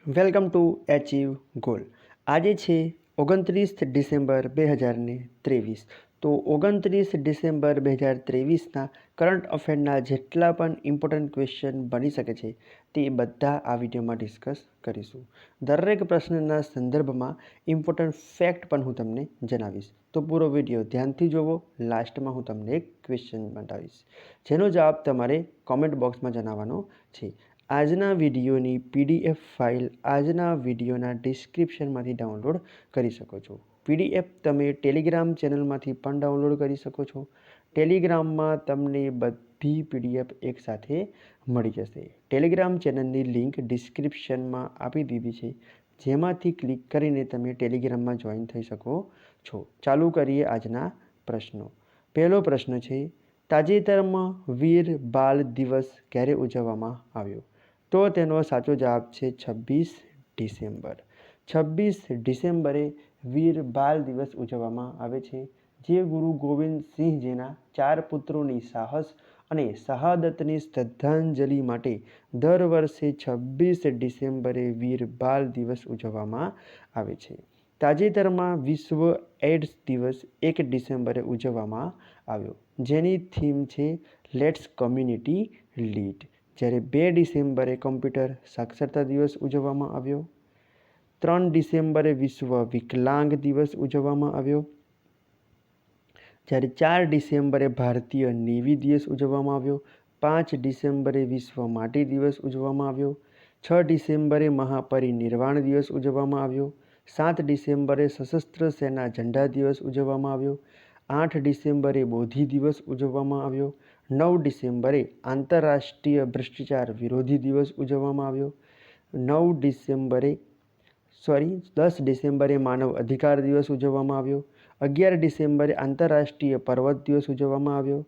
Welcome to achieve goal. આજે છે 29 December 2023. તો 29 ડિસેમ્બર 2023ના કરંટ અફેરના જેટલા પણ ઇમ્પોર્ટન્ટ ક્વેશ્ચન બની શકે છે તે બધા આ વિડીયોમાં ડિસ્કસ કરીશું. દરેક પ્રશ્નના સંદર્ભમાં ઇમ્પોર્ટન્ટ ફેક્ટ પણ હું તમને જણાવીશ. તો પૂરો વિડીયો ધ્યાનથી જોવો. લાસ્ટમાં હું તમને એક ક્વેશ્ચન બતાવીશ જેનો જવાબ તમારે કોમેન્ટ બોક્સમાં જણાવવાનો છે. આજના વિડીયોની પીડીએફ ફાઇલ આજના વિડીયોના ડિસ્ક્રિપ્શનમાંથી ડાઉનલોડ કરી શકો છો. પીડીએફ તમે ટેલિગ્રામ ચેનલમાંથી પણ ડાઉનલોડ કરી શકો છો. ટેલિગ્રામમાં તમને બધી પીડીએફ એકસાથે મળી જશે. ટેલિગ્રામ ચેનલની લિંક ડિસ્ક્રિપ્શનમાં આપી દીધી છે, જેમાંથી ક્લિક કરીને તમે ટેલિગ્રામમાં જોઈન થઈ શકો છો. ચાલુ કરીએ આજના પ્રશ્નો. પહેલો પ્રશ્ન છે, તાજેતરમાં વીર બાલ દિવસ ક્યારે ઉજવવામાં આવ્યો? તો તેનો સાચો જવાબ છે 26 ડિસેમ્બર. 26 ડિસેમ્બરે વીર બાલ દિવસ ઉજવવામાં આવે છે, જે ગુરુ ગોવિંદ સિંહજીના 4 પુત્રોની સાહસ અને શહાદતની શ્રદ્ધાંજલિ માટે દર વર્ષે 26 ડિસેમ્બરે વીર બાલ દિવસ ઉજવવામાં આવે છે. તાજેતરમાં વિશ્વ એડ્સ દિવસ 1 ડિસેમ્બરે ઉજવવામાં આવ્યો, જેની થીમ છે લેટ્સ કોમ્યુનિટી લીડ. જ્યારે 2 ડિસેમ્બરે કમ્પ્યુટર સાક્ષરતા દિવસ ઉજવવામાં આવ્યો. 3 ડિસેમ્બરે વિશ્વ વિકલાંગ દિવસ ઉજવવામાં આવ્યો. જ્યારે 4 ડિસેમ્બરે ભારતીય નેવી દિવસ ઉજવવામાં આવ્યો. 5 ડિસેમ્બરે વિશ્વ માટી દિવસ ઉજવવામાં આવ્યો. 6 ડિસેમ્બરે મહાપરિનિર્વાણ દિવસ ઉજવવામાં આવ્યો. 7 ડિસેમ્બરે સશસ્ત્ર સેના ઝંડા દિવસ ઉજવવામાં આવ્યો. 8 ડિસેમ્બરે બોધિ દિવસ ઉજવવામાં આવ્યો. 9 ડિસેમ્બરે આંતરરાષ્ટ્રીય ભ્રષ્ટાચાર વિરોધી દિવસ ઉજવવામાં આવ્યો. 10 ડિસેમ્બરે માનવ અધિકાર દિવસ ઉજવવામાં આવ્યો. 11 ડિસેમ્બરે આંતરરાષ્ટ્રીય પર્વત દિવસ ઉજવવામાં આવ્યો.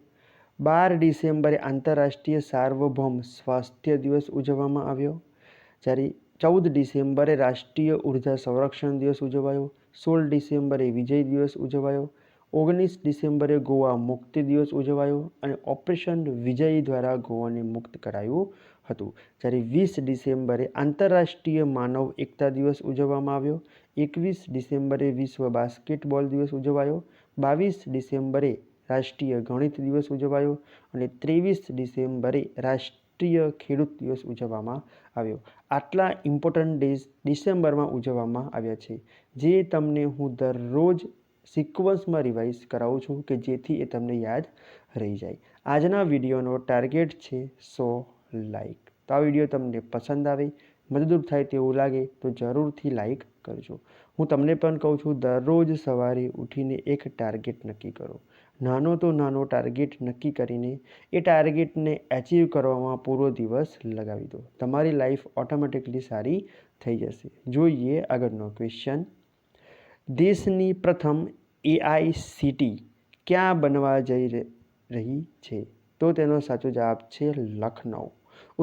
12 ડિસેમ્બરે આંતરરાષ્ટ્રીય સાર્વભૌમ સ્વાસ્થ્ય દિવસ ઉજવવામાં આવ્યો. જ્યારે 14 ડિસેમ્બરે રાષ્ટ્રીય ઉર્જા સંરક્ષણ દિવસ ઉજવાયો. 16 ડિસેમ્બરે વિજય દિવસ ઉજવાયો. 19 ડિસેમ્બરે ગોવા મુક્તિ દિવસ ઉજવાયો અને ઓપરેશન વિજય દ્વારા ગોવાને મુક્ત કરાયું હતું. જ્યારે 20 ડિસેમ્બરે આંતરરાષ્ટ્રીય માનવ એકતા દિવસ ઉજવવામાં આવ્યો. 21 ડિસેમ્બરે વિશ્વ બાસ્કેટબોલ દિવસ ઉજવાયો. 22 ડિસેમ્બરે રાષ્ટ્રીય ગણિત દિવસ ઉજવાયો અને 23 ડિસેમ્બરે રાષ્ટ્રીય ખેડૂત દિવસ ઉજવવામાં આવ્યો. આટલા ઇમ્પોર્ટન્ટ ડેઝ ડિસેમ્બરમાં ઉજવવામાં આવ્યા છે, જે તમને હું દરરોજ સિક્વન્સમાં રિવાઇઝ કરાવું છું કે જેથી એ તમને યાદ રહી જાય. આજના વિડીયોનો ટાર્ગેટ છે 100 લાઇક. તો આ વિડીયો તમને પસંદ આવે, મદદરૂપ થાય તેવું લાગે તો જરૂરથી લાઇક કરજો. હું તમને પણ કહું છું, દરરોજ સવારે ઉઠીને એક ટાર્ગેટ નક્કી કરો. નાનો તો નાનો ટાર્ગેટ નક્કી કરીને એ ટાર્ગેટને એચીવ કરવામાં પૂરો દિવસ લગાવી દો. તમારી લાઈફ ઓટોમેટિકલી સારી થઈ જશે. જોઈએ આગળનો ક્વેશ્ચન. દેશની પ્રથમ એઆઈસીટી ક્યાં બનવા જઈ રહી છે? તો તેનો સાચો જવાબ છે લખનઉ.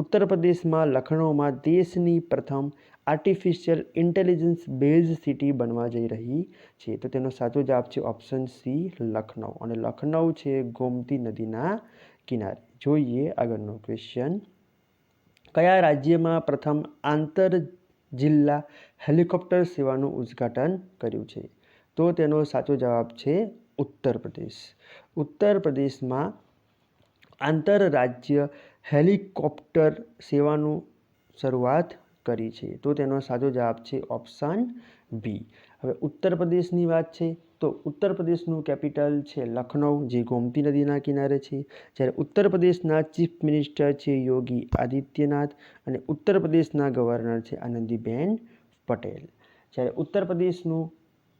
ઉત્તર પ્રદેશમાં લખનઉમાં દેશની પ્રથમ આર્ટિફિશિયલ ઇન્ટેલિજન્સ બેઝ સિટી બનવા જઈ રહી છે. તો તેનો સાચો જવાબ છે ઓપ્શન સી લખનઉ. અને લખનઉ છે ગોમતી નદીના કિનારે. જોઈએ આગળનો ક્વેશ્ચન. કયા રાજ્યમાં પ્રથમ આંતર જિલ્લા હેલિકોપ્ટર સેવાનું ઉદ્ઘાટન કર્યું છે? તો તેનો સાચો જવાબ છે ઉત્તર પ્રદેશ. ઉત્તર પ્રદેશમાં આંતરરાજ્ય હેલિકોપ્ટર સેવાનું શરૂઆત કરી છે. તો તેનો સાચો જવાબ છે ઓપ્શન બી. હવે ઉત્તર પ્રદેશની વાત છે તો ઉત્તર પ્રદેશનું કેપિટલ છે લખનઉ, જે ગોમતી નદીના કિનારે છે. જ્યારે ઉત્તર પ્રદેશના ચીફ મિનિસ્ટર છે યોગી આદિત્યનાથ અને ઉત્તર પ્રદેશના ગવર્નર છે આનંદીબેન પટેલ. જ્યારે ઉત્તર પ્રદેશનું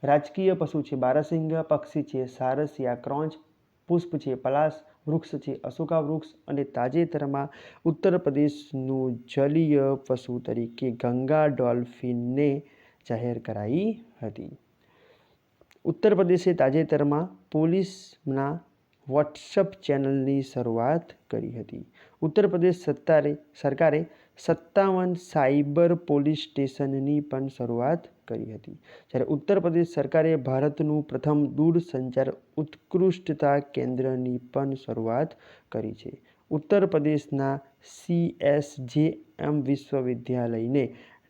રાજકીય પશુ છે બારાસિંગા, પક્ષી છે સારસિયા ક્રોંચ, પુષ્પ છે પલાશ, વૃક્ષ છે અશોકા વૃક્ષ અને તાજેતરમાં ઉત્તર પ્રદેશનું જલીય પશુ તરીકે ગંગા ડોલ્ફિનને જાહેર કરાઈ હતી. ઉત્તર પ્રદેશે તાજેતરમાં પોલીસના વોટ્સઅપ ચેનલની શરૂઆત કરી હતી. ઉત્તર પ્રદેશ સરકારે 57 સાયબર પોલીસ સ્ટેશનની પણ શરૂઆત કરી હતી. જ્યારે ઉત્તર પ્રદેશ સરકારે ભારતનું પ્રથમ દૂરસંચાર ઉત્કૃષ્ટતા કેન્દ્રની પણ શરૂઆત કરી છે. ઉત્તર પ્રદેશના CSJM વિશ્વવિદ્યાલયને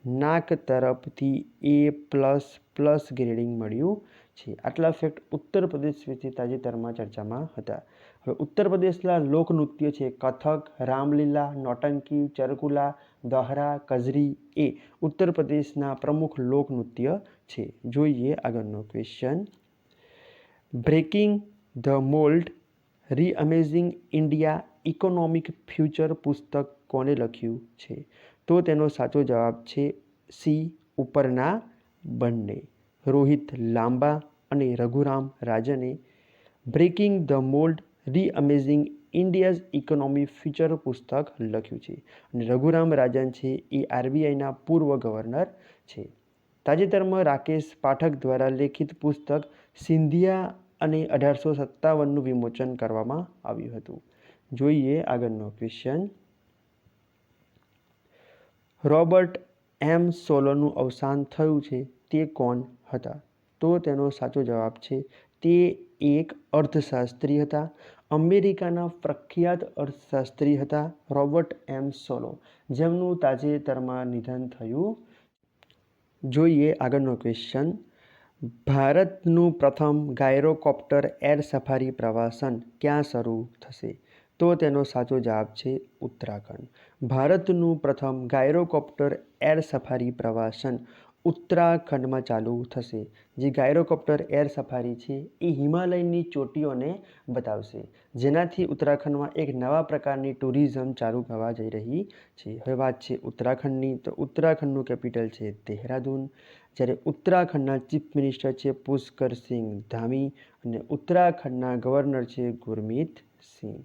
નાક તરફથી A++ ગ્રેડિંગ મળ્યું છે. આટલા ફેક્ટ ઉત્તર પ્રદેશ વિશે તાજેતરમાં ચર્ચામાં હતા. હવે ઉત્તર પ્રદેશના લોકનૃત્ય છે કથક, રામલીલા, નોટંકી, ચરકુલા, દોહરા, કજરી એ ઉત્તર પ્રદેશના પ્રમુખ લોકનૃત્ય છે. જોઈએ આગળનો question. Breaking the mould reimagining India economic future પુસ્તક કોને લખ્યું છે? તો તેનો સાચો જવાબ છે સી. ઉપરના બંને, રોહિત લાંબા અને રઘુરામ રાજને breaking the mould reimagining India's economy future પુસ્તક લખ્યું છે. અને રઘુરામ રાજન છે એ આરબીઆઈના પૂર્વ ગવર્નર છે. તાજેતરમાં રાકેશ પાઠક દ્વારા લેખિત પુસ્તક સિંધિયા અને 1857નું વિમોચન કરવામાં આવ્યું હતું. જોઈએ આગળનો ક્વેશ્ચન. રોબર્ટ એમ સોલોનું અવસાન થયું છે તે કોણ હતા? તો તેનો સાચો જવાબ છે તે એક અર્થશાસ્ત્રી હતા. અમેરિકાના પ્રખ્યાત અર્થશાસ્ત્રી હતા રોબર્ટ એમ સોલો, જેમનું તાજેતરમાં નિધન થયું. જોઈએ આગળનો ક્વેશ્ચન. ભારતનું પ્રથમ ગાયરોકોપ્ટર એર સફારી પ્રવાસન ક્યાં શરૂ થશે? તો તેનો સાચો જવાબ છે ઉત્તરાખંડ. ભારતનું પ્રથમ ગાયરોકોપ્ટર એર સફારી પ્રવાસન ઉત્તરાખંડમાં ચાલુ થશે. જે ગાયરોકોપ્ટર એર સફારી છે એ હિમાલયની ચોટીઓને બતાવશે, જેનાથી ઉત્તરાખંડમાં એક નવા પ્રકારની ટુરિઝમ ચાલુ થવા જઈ રહી છે. હવે વાત છે ઉત્તરાખંડની, તો ઉત્તરાખંડનું કેપિટલ છે દેહરાદૂન. જ્યારે ઉત્તરાખંડના ચીફ મિનિસ્ટર છે પુષ્કર સિંહ ધામી અને ઉત્તરાખંડના ગવર્નર છે ગુરમીત સિંહ.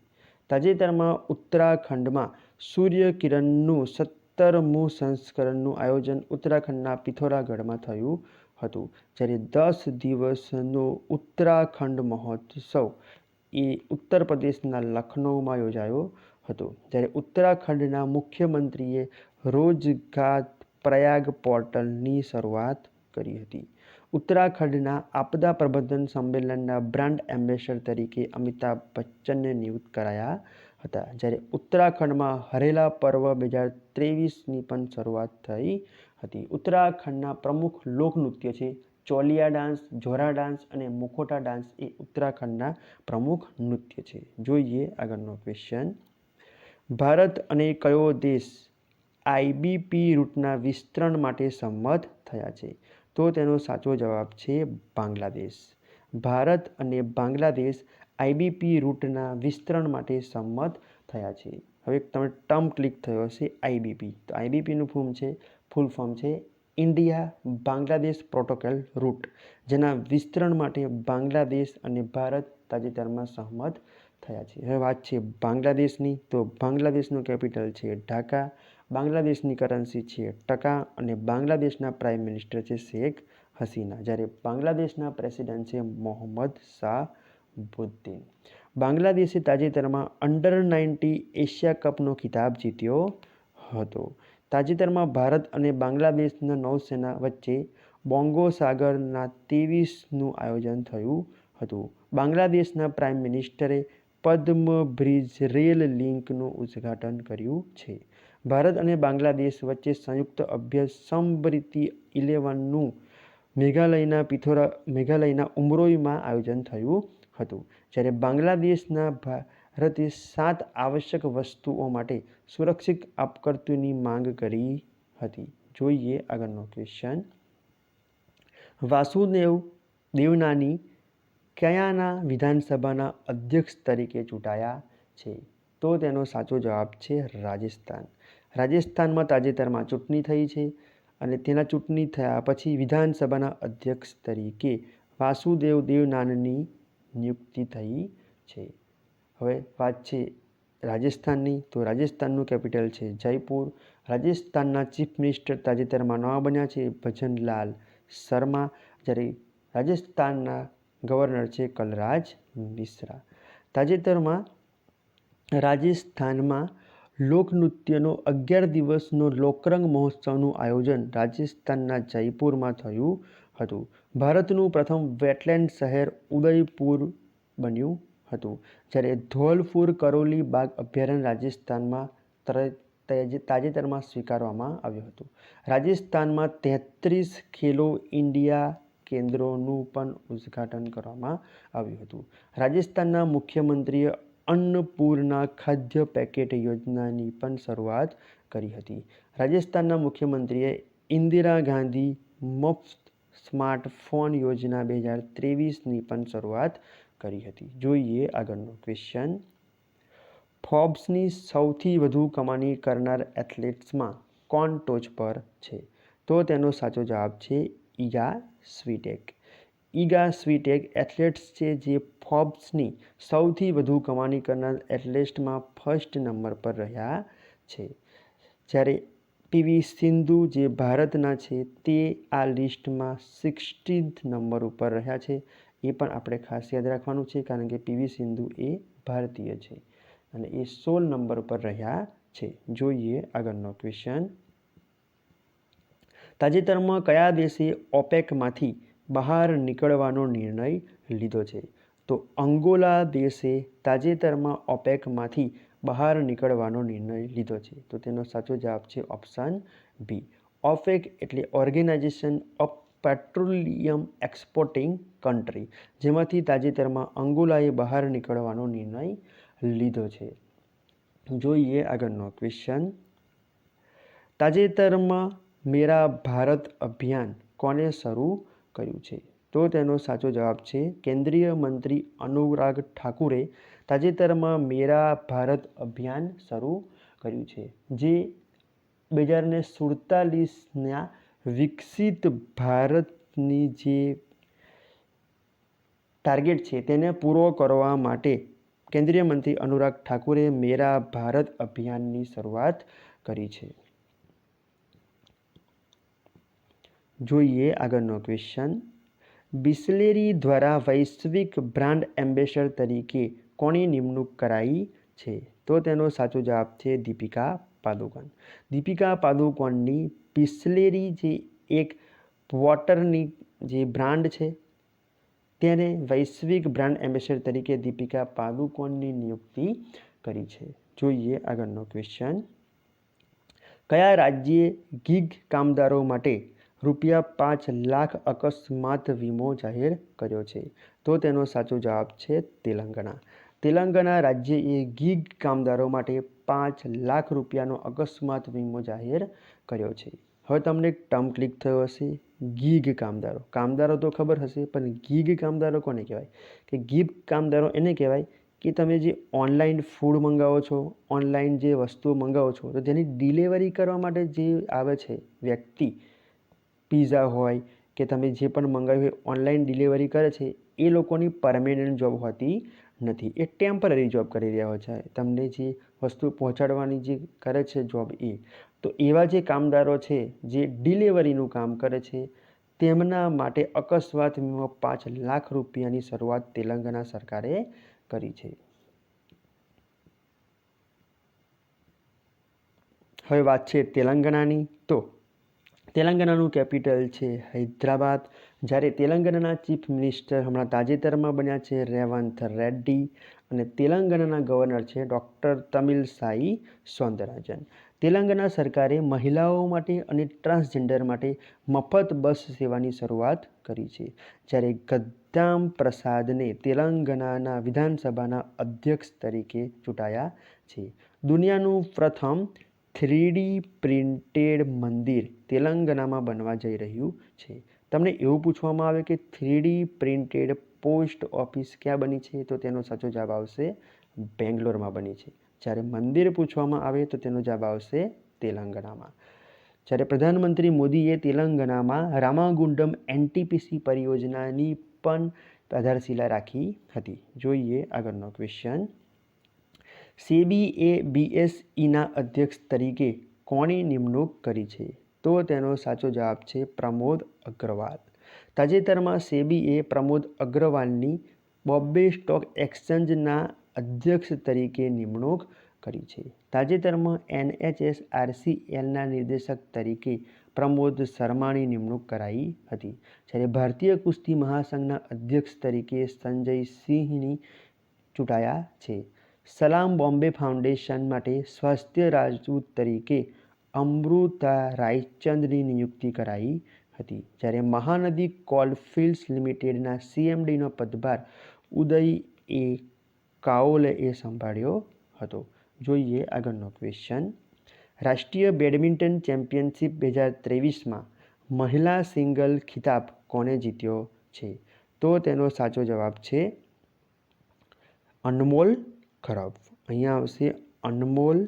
તાજેતરમાં ઉત્તરાખંડમાં સૂર્યકિરણનું 17મું સંસ્કરણનું આયોજન ઉત્તરાખંડના પિથોરાગઢમાં થયું હતું. જ્યારે 10 દિવસનો ઉત્તરાખંડ મહોત્સવ એ ઉત્તર પ્રદેશના લખનૌમાં યોજાયો હતો. જ્યારે ઉત્તરાખંડના મુખ્યમંત્રીએ રોજગાર પ્રયાગ પોર્ટલની શરૂઆત કરી હતી. ઉત્તરાખંડના આપદા પ્રબંધન સંમેલનના બ્રાન્ડ એમ્બેસેડર તરીકે અમિતાભ બચ્ચનને નિયુક્ત કરાયા હતા. જ્યારે ઉત્તરાખંડમાં હરેલા પર્વ 2023ની પણ શરૂઆત થઈ હતી. ઉત્તરાખંડના પ્રમુખ લોકનૃત્ય છે ચોલિયા ડાન્સ, જોરા ડાન્સ અને મુખોટા ડાન્સ એ ઉત્તરાખંડના પ્રમુખ નૃત્ય છે. જોઈએ આગળનો ક્વેશ્ચન. ભારત અને કયો દેશ આઈબીપી રૂટના વિસ્તરણ માટે સંમત થયા છે? તો તેનો સાચો જવાબ છે બાંગ્લાદેશ. ભારત અને બાંગ્લાદેશ આઈબીપી રૂટના વિસ્તરણ માટે સંમત થયા છે. હવે તમે ટર્મ ક્લિક થયો હશે આઈબીપી, તો આઈબીપીનું ફૂલ ફોર્મ છે ઇન્ડિયા બાંગ્લાદેશ પ્રોટોકોલ રૂટ, જેના વિસ્તરણ માટે બાંગ્લાદેશ અને ભારત તાજેતરમાં સહમત થયા છે. હવે વાત છે બાંગ્લાદેશની, તો બાંગ્લાદેશનું કેપિટલ છે ઢાકા, બાંગ્લાદેશની કરન્સી છે ટકા અને બાંગ્લાદેશના પ્રાઇમ મિનિસ્ટર છે શેખ હસીના. જ્યારે બાંગ્લાદેશના પ્રેસિડેન્ટ છે મોહમ્મદ શાહબુદ્દીન. બાંગ્લાદેશે તાજેતરમાં અંડર-19 એશિયા કપનો ખિતાબ જીત્યો હતો. તાજેતરમાં ભારત અને બાંગ્લાદેશના નૌસેના વચ્ચે બોંગો સાગરના 23નું આયોજન થયું હતું. બાંગ્લાદેશના પ્રાઇમ મિનિસ્ટરે પદ્મ બ્રિજ રેલ લિંકનું ઉદ્ઘાટન કર્યું છે. ભારત અને બાંગ્લાદેશ વચ્ચે સંયુક્ત અભ્યાસ સમૃદ્ધિ 11નું મેઘાલયના ઉમરોઈમાં આયોજન થયું હતું. જ્યારે બાંગ્લાદેશના ભારતે 7 આવશ્યક વસ્તુઓ માટે સુરક્ષિત આપઘાતની માંગ કરી હતી. જોઈએ આગળનો ક્વેશ્ચન. વાસુદેવ દેવનાની કયાના વિધાનસભાના અધ્યક્ષ તરીકે ચૂંટાયા છે? તો તેનો સાચો જવાબ છે રાજસ્થાન. રાજસ્થાનમાં તાજેતરમાં ચૂંટણી થઈ છે અને તેના ચૂંટણી થયા પછી વિધાનસભાના અધ્યક્ષ તરીકે વાસુદેવ દેવનાનની નિયુક્તિ થઈ છે. હવે વાત છે રાજસ્થાનની, તો રાજસ્થાનનું કેપિટલ છે જયપુર. રાજસ્થાનના ચીફ મિનિસ્ટર તાજેતરમાં નવા બન્યા છે ભજનલાલ શર્મા, જ્યારે રાજસ્થાનના ગવર્નર છે કલરાજ મિશ્રા. તાજેતરમાં રાજસ્થાનમાં લોકનૃત્યનો 11 દિવસનો લોકરંગ મહોત્સવનું આયોજન રાજસ્થાનના જયપુરમાં થયું હતું. ભારતનું પ્રથમ વેટલેન્ડ શહેર ઉદયપુર બન્યું હતું. જ્યારે ધૌલપુર કરોલી બાગ અભયારણ્ય રાજસ્થાનમાં તાજેતરમાં સ્વીકારવામાં આવ્યું હતું. રાજસ્થાનમાં 33 ખેલો ઇન્ડિયા કેન્દ્રોનું પણ ઉદ્ઘાટન કરવામાં આવ્યું હતું. રાજસ્થાનના મુખ્યમંત્રીએ અન્નપૂર્ણા ખાદ્ય પેકેટ યોજનાની પણ શરૂઆત કરી હતી. રાજસ્થાનના મુખ્યમંત્રીએ ઇન્દિરા ગાંધી મફત સ્માર્ટફોન યોજના 2023ની પણ શરૂઆત કરી હતી. જોઈએ આગળનો ક્વેશ્ચન. ફોર્બ્સની સૌથી વધુ કમાણી કરનાર એથ્લેટ્સમાં કોણ ટોચ પર છે? તો તેનો સાચો જવાબ છે ઇગા સ્વીટેક. ઇગા સ્વીટેક એથ્લેટ્સ છે જે ફોર્બ્સની સૌથી વધુ કમાણી કરનાર એથ્લેટ્સમાં ફર્સ્ટ નંબર પર રહ્યા છે. જ્યારે પીવી સિંધુ જે ભારતના છે તે આ લિસ્ટમાં 16th નંબર ઉપર રહ્યા છે. એ પણ આપણે ખાસ યાદ રાખવાનું છે કારણ કે પીવી સિંધુ એ ભારતીય છે અને એ 16 નંબર ઉપર રહ્યા છે. જોઈએ આગળનો ક્વેશ્ચન. તાજેતરમાં કયા દેશે ઓપેકમાંથી બહાર નીકળવાનો નિર્ણય લીધો છે? તો અંગોલા દેશે તાજેતરમાં ઓપેકમાંથી બહાર નીકળવાનો નિર્ણય લીધો છે. તો તેનો સાચો જવાબ છે ઓપ્શન બી. ઓપેક એટલે organisation of petroleum exporting country, જેમાંથી તાજેતરમાં અંગોલાએ બહાર નીકળવાનો નિર્ણય લીધો છે. જોઈએ આગળનો ક્વેશ્ચન. તાજેતરમાં મેરા ભારત અભિયાન કોણે શરૂ કર્યું છે? તો તેનો સાચો જવાબ છે કેન્દ્રીય મંત્રી અનુરાગ ઠાકુરે તાજેતરમાં મેરા ભારત અભિયાન શરૂ કર્યું છે, જે 2047ના વિકસિત ભારતની જે ટાર્ગેટ છે તેને પૂરો કરવા માટે કેન્દ્રીય મંત્રી અનુરાગ ઠાકુરે મેરા ભારત અભિયાનની શરૂઆત કરી છે. જોઈએ આગળનો ક્વેશ્ચન. બિસ્લેરી દ્વારા વૈશ્વિક બ્રાન્ડ એમ્બેસેડર તરીકે કોની નિમણૂક કરાઈ છે? તો તેનો સાચો જવાબ છે દીપિકા પાદુકોણ. દીપિકા પાદુકોણની બિસ્લેરી જે એક વોટરની જે બ્રાન્ડ છે તેને વૈશ્વિક બ્રાન્ડ એમ્બેસેડર તરીકે દીપિકા પાદુકોણની નિયુક્તિ કરી છે. જોઈએ આગળનો ક્વેશ્ચન. કયા રાજ્યે ગીગ કામદારો માટે ₹5 લાખ અકસ્માત વીમો જાહેર કર્યો છે? તો તેનો સાચો જવાબ છે તેલંગાણા. તેલંગાણા રાજ્યએ ગીગ કામદારો માટે ₹5 લાખનો અકસ્માત વીમો જાહેર કર્યો છે. હવે તમને એક ટર્મ ક્લિક થયો હશે, ગીગ કામદારો. કામદારો તો ખબર હશે, પણ ગીગ કામદારો કોને કહેવાય? કે ગીગ કામદારો એને કહેવાય કે તમે જે ઓનલાઈન ફૂડ મંગાવો છો, ઓનલાઈન જે વસ્તુઓ મંગાવો છો, તો તેની ડિલિવરી કરવા માટે જે આવે છે વ્યક્તિ, પિઝા હોય કે તમે જે પણ મંગાવ્યું હોય ઓનલાઈન ડિલિવરી કરે છે, એ લોકોની પરમેનન્ટ જોબ હોતી નથી. એ ટેમ્પરરી જોબ કરી રહ્યા હોય છે. તમને જે વસ્તુ પહોંચાડવાની જે કરે છે જોબ એ. તો એવા જે કામદારો છે જે ડિલિવરીનું કામ કરે છે તેમના માટે અકસ્માત વીમો ₹5 લાખની શરૂઆત તેલંગાણા સરકારે કરી છે. હવે વાત છે તેલંગાણાની. તો તેલંગાણાનું કેપિટલ છે હૈદરાબાદ. જ્યારે તેલંગાણાના ચીફ મિનિસ્ટર હમણાં તાજેતરમાં બન્યા છે રેવંત રેડ્ડી અને તેલંગાણાના ગવર્નર છે ડૉક્ટર તમિલસાઈ સૌંદરરાજન. તેલંગાણા સરકારે મહિલાઓ માટે અને ટ્રાન્સજેન્ડર માટે મફત બસ સેવાની શરૂઆત કરી છે. જ્યારે ગદ્દામ પ્રસાદને તેલંગાણાના વિધાનસભાના અધ્યક્ષ તરીકે ચૂંટાયા છે. દુનિયાનું પ્રથમ 3D પ્રિન્ટેડ મંદિર તેલંગાણામાં બનવા જઈ રહ્યું છે. તમને એવું પૂછવામાં આવે કે 3D પ્રિન્ટેડ પોસ્ટ ઓફિસ ક્યાં બની છે? તો તેનો સાચો જવાબ આવશે બેંગ્લોરમાં બની છે. જ્યારે મંદિર પૂછવામાં આવે તો તેનો જવાબ આવશે તેલંગાણામાં. જ્યારે પ્રધાનમંત્રી મોદીએ તેલંગાણામાં રામાગુંડમ એનટીપીસી પરિયોજનાની પણ આધારશિલા રાખી હતી. જોઈએ આગળનો ક્વેશ્ચન. સેબીએ બીએસઈના અધ્યક્ષ તરીકે કોની નિમણૂક કરી છે? તો તેનો સાચો જવાબ છે પ્રમોદ અગ્રવાલ. તાજેતરમાં સેબીએ પ્રમોદ અગ્રવાલની બોમ્બે સ્ટોક એક્સચેન્જના અધ્યક્ષ તરીકે નિમણૂક કરી છે. તાજેતરમાં NHSRCLના નિર્દેશક તરીકે પ્રમોદ શર્માની નિમણૂક કરાઈ હતી. જ્યારે ભારતીય કુસ્તી મહાસંઘના અધ્યક્ષ તરીકે સંજય સિંહની ચૂંટાયા છે. સલામ બોમ્બે ફાઉન્ડેશન માટે સ્વાસ્થ્ય રાજદૂત તરીકે અમૃતા રાયચંદની નિયુક્તિ કરાઈ હતી, જ્યારે મહાનદી કોલફિલ્ડ્સ લિમિટેડના CMDનો પદભાર ઉદય એ કાઓલેએ સંભાળ્યો હતો. જોઈએ આગળનો ક્વેશ્ચન. રાષ્ટ્રીય બેડમિન્ટન ચેમ્પિયનશિપ 2023માં મહિલા સિંગલ ખિતાબ કોણે જીત્યો છે? તો તેનો સાચો જવાબ છે અનમોલ ખરબ. અહીંયા આવશે અનમોલ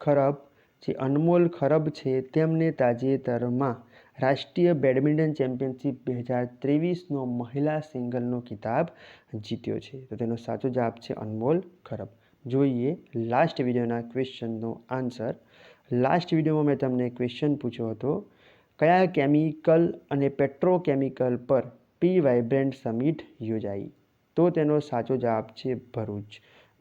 ખરબ. જે અનમોલ ખરબ છે તેમને તાજેતરમાં રાષ્ટ્રીય બેડમિન્ટન ચેમ્પિયનશિપ 2023નો મહિલા સિંગલનો ખિતાબ જીત્યો છે. તો તેનો સાચો જવાબ છે અનમોલ ખરબ. જોઈએ લાસ્ટ વિડીયોના ક્વેશ્ચનનો આન્સર. લાસ્ટ વિડીયોમાં મેં તમને ક્વેશ્ચન પૂછ્યો હતો, કયા કેમિકલ અને પેટ્રોકેમિકલ પર પ્રી વાઇબ્રન્ટ સમિટ યોજાઈ? તો તેનો સાચો જવાબ છે ભરૂચ.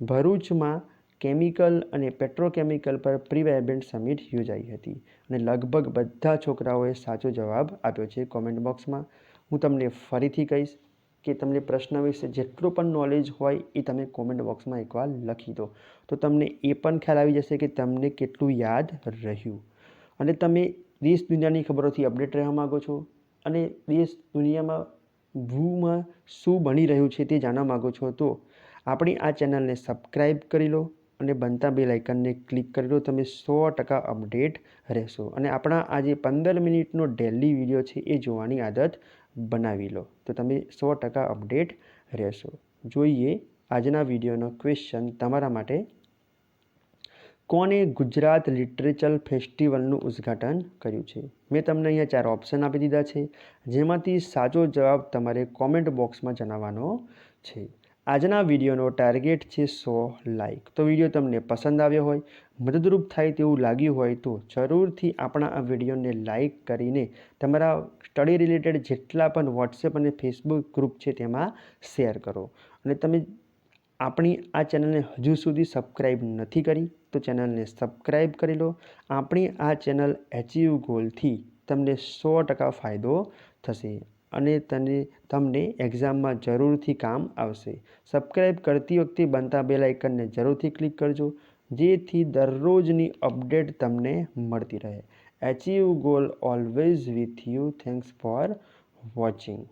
ભરૂચમાં કેમિકલ અને પેટ્રોકેમિકલ પર પ્રી વાઇબ્રન્ટ સમિટ યોજાઈ હતી અને લગભગ બધા છોકરાઓએ સાચો જવાબ આપ્યો છે કોમેન્ટ બોક્સમાં. હું તમને ફરીથી કહીશ કે તમને પ્રશ્ન વિશે જેટલું પણ નોલેજ હોય એ તમે કોમેન્ટ બોક્સમાં એકવાર લખી દો, તો તમને એ પણ ખ્યાલ આવી જશે કે તમને કેટલું યાદ રહ્યું. અને તમે દેશ દુનિયાની ખબરોથી અપડેટ રહેવા માગો છો અને દેશ દુનિયામાં ભૂમાં શું બની રહ્યું છે તે જાણવા માગો છો, તો આપણી આ ચેનલને સબસ્ક્રાઈબ કરી લો અને બનતા બેલ આઇકનને ક્લિક કરી લો. તમે 100% અપડેટ રહેશો અને આપણા આ જે 15 મિનિટનો ડેલી વિડીયો છે એ જોવાની આદત બનાવી લો, તો તમે 100% અપડેટ રહેશો. જોઈએ આજના વિડીયોનો ક્વેશ્ચન તમારા માટે. કોણે ગુજરાત લિટરેચર ફેસ્ટિવલનું ઉદ્ઘાટન કર્યું છે? મેં તમને અહીંયા 4 ઓપ્શન આપી દીધા છે, જેમાંથી સાચો જવાબ તમારે કોમેન્ટ બોક્સમાં જણાવવાનો છે. આજના વિડીયોનો ટાર્ગેટ છે 100 લાઇક. તો વિડીયો તમને પસંદ આવ્યો હોય, મદદરૂપ થાય તેવું લાગ્યું હોય તો જરૂરથી આપણા આ વિડીયોને લાઇક કરીને તમારા સ્ટડી રિલેટેડ જેટલા પણ વોટ્સએપ અને ફેસબુક ગ્રુપ છે તેમાં શેર કરો. અને તમે આપણી આ ચેનલને હજુ સુધી સબસ્ક્રાઈબ નથી કરી તો ચેનલને સબસ્ક્રાઈબ કરી લો. આપણી આ ચેનલ એચીવ ગોલથી તમને 100% ફાયદો થશે અને તમને એક્ઝામમાં જરૂરથી કામ આવશે. સબસ્ક્રાઈબ કરતી વખતે બનતા બેલ આઇકનને જરૂરથી ક્લિક કરજો, જેથી દરરોજની અપડેટ તમને મળતી રહે. Achieve goal always with you. Thanks for watching.